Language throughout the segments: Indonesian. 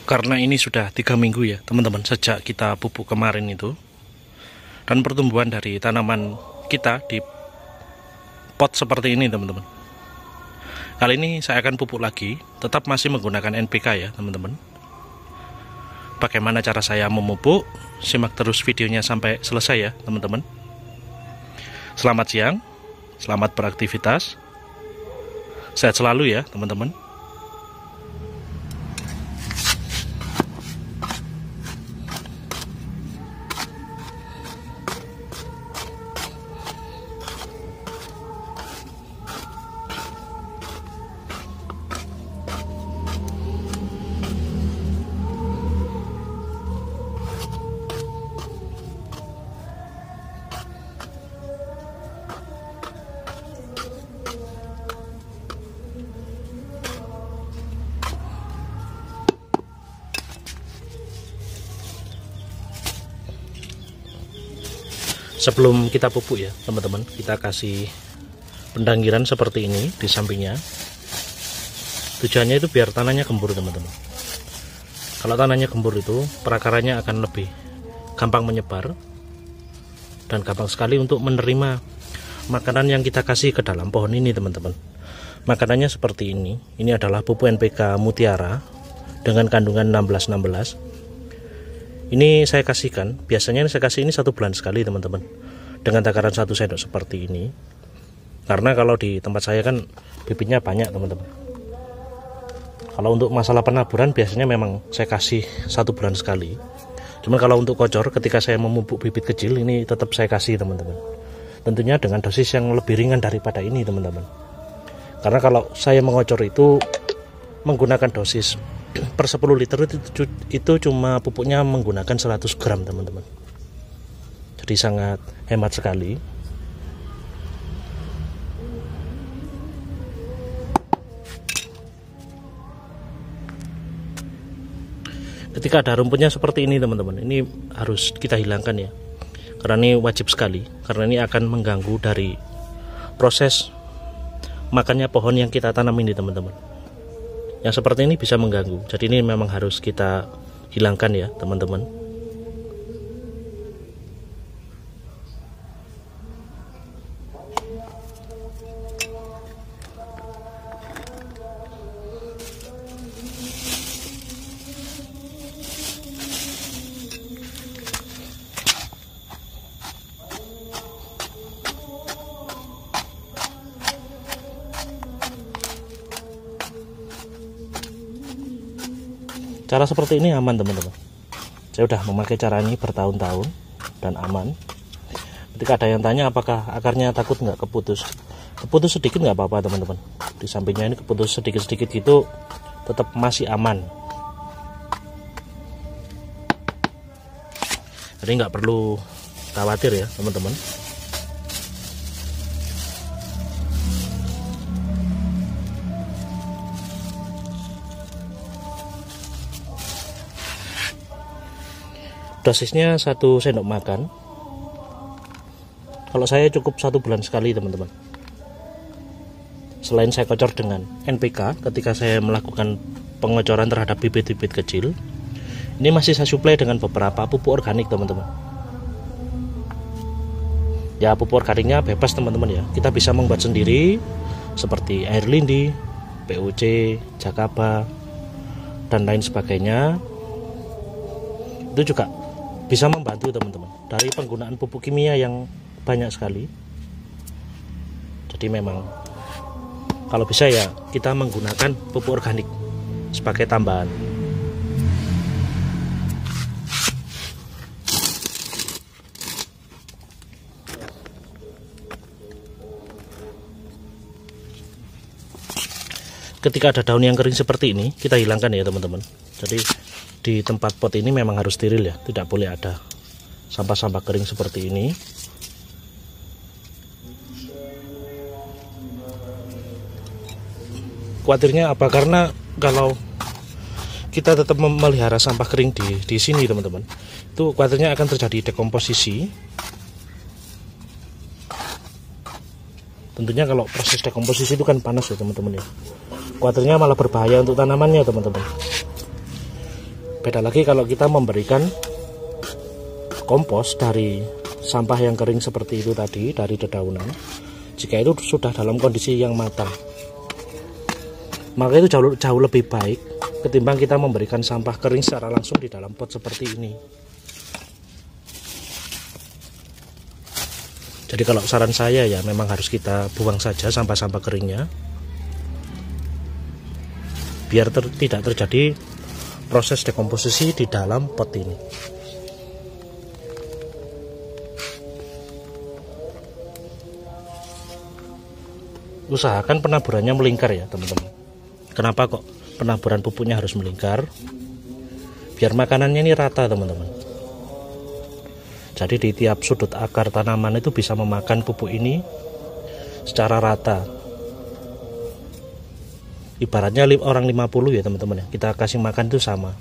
Karena ini sudah 3 minggu ya teman-teman sejak kita pupuk kemarin itu, dan pertumbuhan dari tanaman kita di pot seperti ini teman-teman. Kali ini saya akan pupuk lagi, tetap masih menggunakan NPK ya teman-teman. Bagaimana cara saya memupuk? Simak terus videonya sampai selesai ya teman-teman. Selamat siang, selamat beraktivitas, sehat selalu ya teman-teman. Sebelum kita pupuk ya teman-teman, kita kasih pendangkiran seperti ini di sampingnya. Tujuannya itu biar tanahnya gembur teman-teman. Kalau tanahnya gembur itu perakarannya akan lebih gampang menyebar dan gampang sekali untuk menerima makanan yang kita kasih ke dalam pohon ini teman-teman. Makanannya seperti ini. Ini adalah pupuk NPK Mutiara dengan kandungan 16-16. Ini saya kasihkan, biasanya saya kasih ini 1 bulan sekali teman-teman, dengan takaran 1 sendok seperti ini. Karena kalau di tempat saya kan bibitnya banyak teman-teman. Kalau untuk masalah penaburan biasanya memang saya kasih 1 bulan sekali. Cuman kalau untuk kocor ketika saya memupuk bibit kecil ini tetap saya kasih teman-teman. Tentunya dengan dosis yang lebih ringan daripada ini teman-teman. Karena kalau saya mengocor itu menggunakan dosis per 10 liter itu cuma pupuknya menggunakan 100 gram teman-teman. Jadi sangat hemat sekali. Ketika ada rumputnya seperti ini teman-teman, ini harus kita hilangkan ya, karena ini wajib sekali, karena ini akan mengganggu dari proses makannya pohon yang kita tanam ini teman-teman. Yang seperti ini bisa mengganggu, jadi ini memang harus kita hilangkan ya teman-teman. Cara seperti ini aman teman-teman. Saya sudah memakai cara ini bertahun-tahun dan aman. Ketika ada yang tanya apakah akarnya takut nggak keputus, keputus sedikit nggak apa-apa teman-teman. Di sampingnya ini keputus sedikit-sedikit gitu tetap masih aman. Jadi nggak perlu khawatir ya teman-teman. Dosisnya 1 sendok makan. Kalau saya cukup 1 bulan sekali teman-teman. Selain saya kocor dengan NPK ketika saya melakukan pengocoran terhadap bibit-bibit kecil, ini masih saya suplai dengan beberapa pupuk organik teman-teman. Ya pupuk organiknya bebas teman-teman ya. Kita bisa membuat sendiri seperti air lindi, POC, Jakaba, dan lain sebagainya. Itu juga bisa membantu teman-teman dari penggunaan pupuk kimia yang banyak sekali. Jadi memang kalau bisa ya kita menggunakan pupuk organik sebagai tambahan. Ketika ada daun yang kering seperti ini kita hilangkan ya teman-teman. Jadi di tempat pot ini memang harus steril ya, tidak boleh ada sampah-sampah kering seperti ini. Khawatirnya apa? Karena kalau kita tetap memelihara sampah kering di sini teman-teman, itu khawatirnya akan terjadi dekomposisi. Tentunya kalau proses dekomposisi itu kan panas ya teman-teman ya. Khawatirnya malah berbahaya untuk tanamannya teman-teman. Beda lagi kalau kita memberikan kompos dari sampah yang kering seperti itu tadi, dari dedaunan. Jika itu sudah dalam kondisi yang matang, maka itu jauh lebih baik ketimbang kita memberikan sampah kering secara langsung di dalam pot seperti ini. Jadi kalau saran saya ya memang harus kita buang saja sampah-sampah keringnya, biar tidak terjadi proses dekomposisi di dalam pot ini. Usahakan penaburannya melingkar ya teman-teman. Kenapa kok penaburan pupuknya harus melingkar? Biar makanannya ini rata teman-teman. Jadi di tiap sudut akar tanaman itu bisa memakan pupuk ini secara rata. Ibaratnya orang 50 ya teman-teman ya, kita kasih makan itu sama.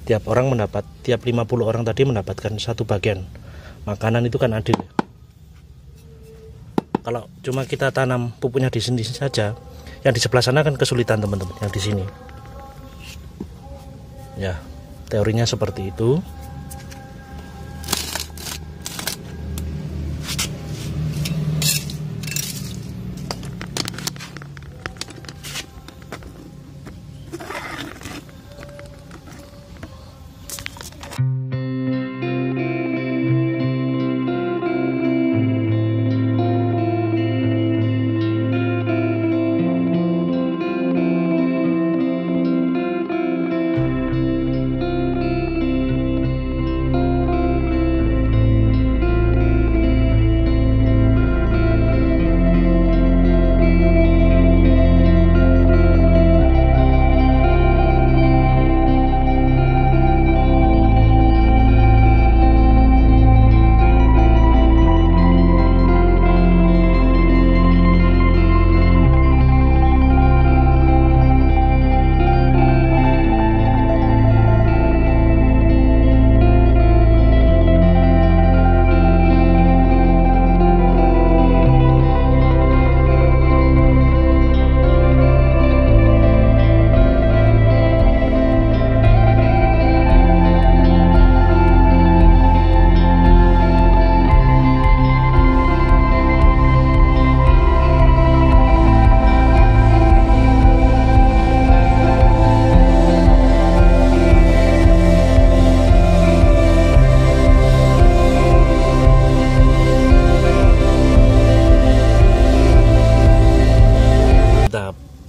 Tiap 50 orang tadi mendapatkan satu bagian makanan, itu kan adil ya. Kalau cuma kita tanam pupuknya di sini saja, yang di sebelah sana kan kesulitan teman-teman, yang di sini. Ya, teorinya seperti itu.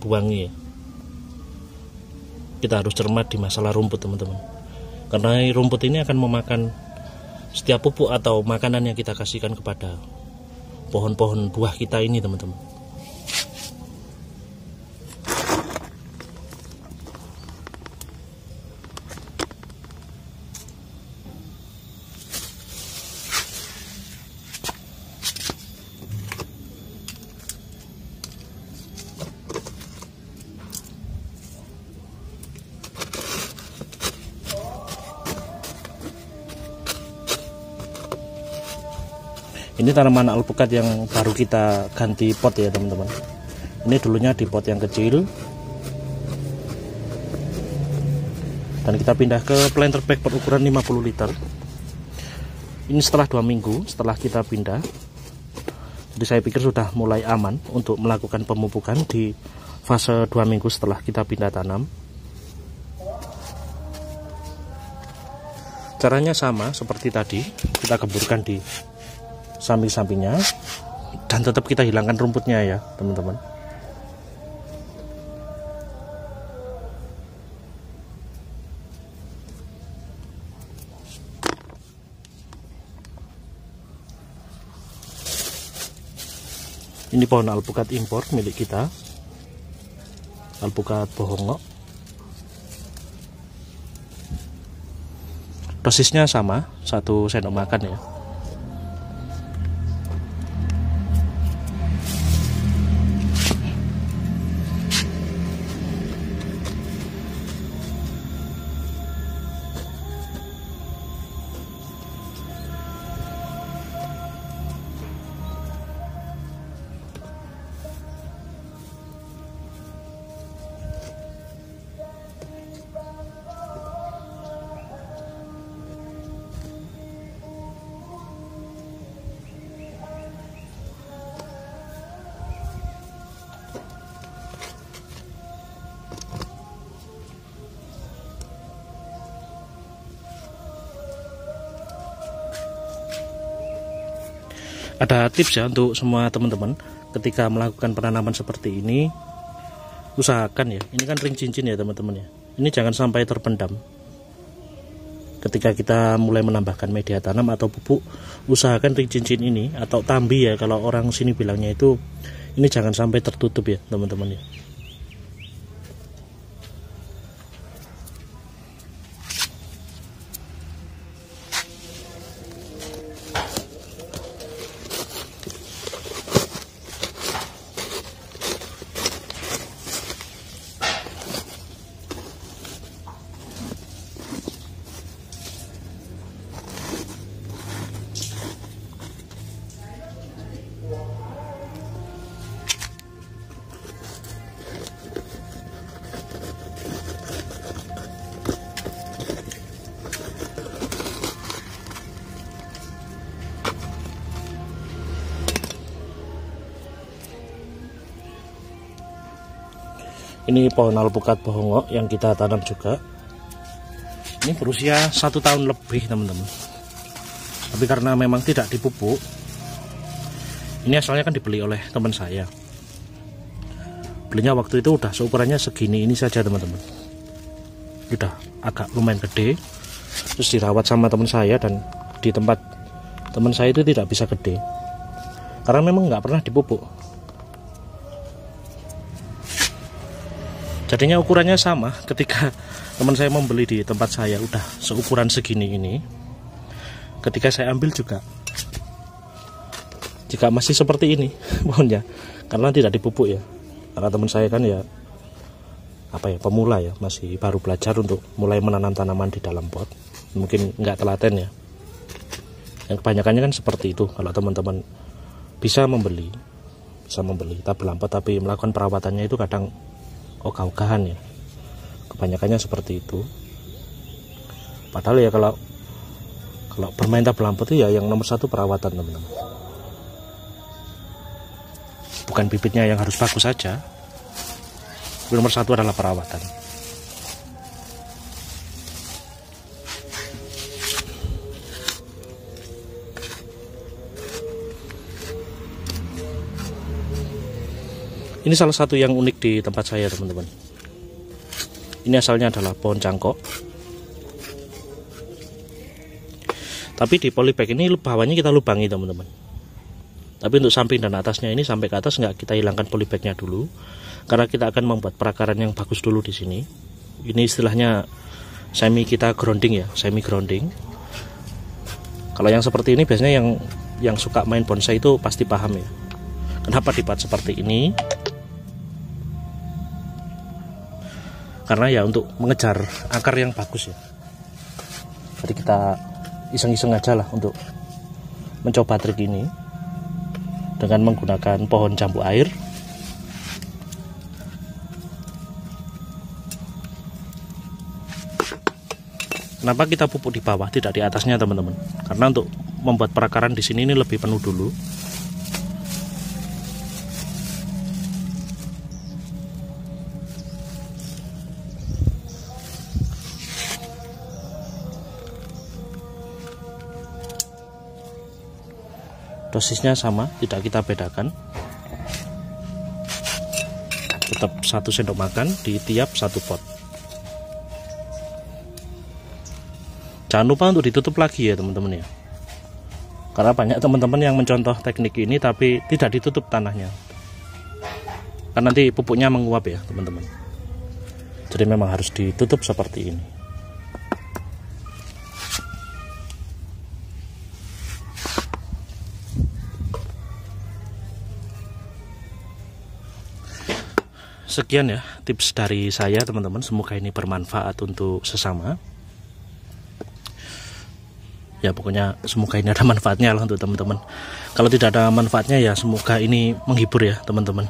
Buangi. Kita harus cermat di masalah rumput teman-teman, karena rumput ini akan memakan setiap pupuk atau makanan yang kita kasihkan kepada pohon-pohon buah kita ini teman-teman. Ini tanaman alpukat yang baru kita ganti pot ya teman-teman. Ini dulunya di pot yang kecil, dan kita pindah ke planter bag berukuran 50 liter. Ini setelah 2 minggu setelah kita pindah. Jadi saya pikir sudah mulai aman untuk melakukan pemupukan di fase 2 minggu setelah kita pindah tanam. Caranya sama seperti tadi, kita keburkan di samping-sampingnya, dan tetap kita hilangkan rumputnya ya teman-teman. Ini pohon alpukat impor milik kita, alpukat bohongok. Dosisnya sama, 1 sendok makan ya. Ada tips ya untuk semua teman-teman ketika melakukan penanaman seperti ini, usahakan ya, ini kan ring cincin ya teman-teman ya, ini jangan sampai terpendam. Ketika kita mulai menambahkan media tanam atau pupuk, usahakan ring cincin ini atau tambi ya kalau orang sini bilangnya itu, ini jangan sampai tertutup ya teman-teman ya. Ini pohon alpukat bohongok yang kita tanam juga. Ini berusia 1 tahun lebih teman-teman. Tapi karena memang tidak dipupuk, ini asalnya kan dibeli oleh teman saya. Belinya waktu itu udah seukurannya segini ini saja teman-teman. Udah agak lumayan gede. Terus dirawat sama teman saya, dan di tempat teman saya itu tidak bisa gede karena memang nggak pernah dipupuk. Jadinya ukurannya sama. Ketika teman saya membeli di tempat saya udah seukuran segini ini, ketika saya ambil juga masih seperti ini pohonnya, karena tidak dipupuk ya. Karena teman saya kan ya pemula ya, masih baru belajar untuk mulai menanam tanaman di dalam pot, mungkin nggak telaten ya. Yang kebanyakannya kan seperti itu. Kalau teman-teman bisa membeli tabel pot, tapi melakukan perawatannya itu kadang ogah-ogahan ya, kebanyakannya seperti itu. Padahal ya kalau bermain tabel pot itu ya yang nomor 1 perawatan teman-teman, bukan bibitnya yang harus bagus saja, tapi nomor 1 adalah perawatan. Ini salah satu yang unik di tempat saya teman-teman. Ini asalnya adalah pohon cangkok, tapi di polybag ini bawahnya kita lubangi teman-teman. Tapi untuk samping dan atasnya ini, sampai ke atas nggak kita hilangkan polybagnya dulu, karena kita akan membuat perakaran yang bagus dulu di sini. Ini istilahnya semi grounding. Kalau yang seperti ini biasanya yang suka main bonsai itu pasti paham ya, kenapa dibuat seperti ini. Karena ya untuk mengejar akar yang bagus ya. Jadi kita iseng-iseng aja lah untuk mencoba trik ini dengan menggunakan pohon jambu air. Kenapa kita pupuk di bawah tidak di atasnya teman-teman? Karena untuk membuat perakaran di sini ini lebih penuh dulu. Dosisnya sama, tidak kita bedakan, tetap 1 sendok makan di tiap 1 pot. Jangan lupa untuk ditutup lagi ya teman-teman ya, karena banyak teman-teman yang mencontoh teknik ini tapi tidak ditutup tanahnya, kan nanti pupuknya menguap ya teman-teman. Jadi memang harus ditutup seperti ini. Sekian ya tips dari saya teman-teman, semoga ini bermanfaat untuk sesama. Ya pokoknya semoga ini ada manfaatnya lah untuk teman-teman. Kalau tidak ada manfaatnya ya semoga ini menghibur ya teman-teman.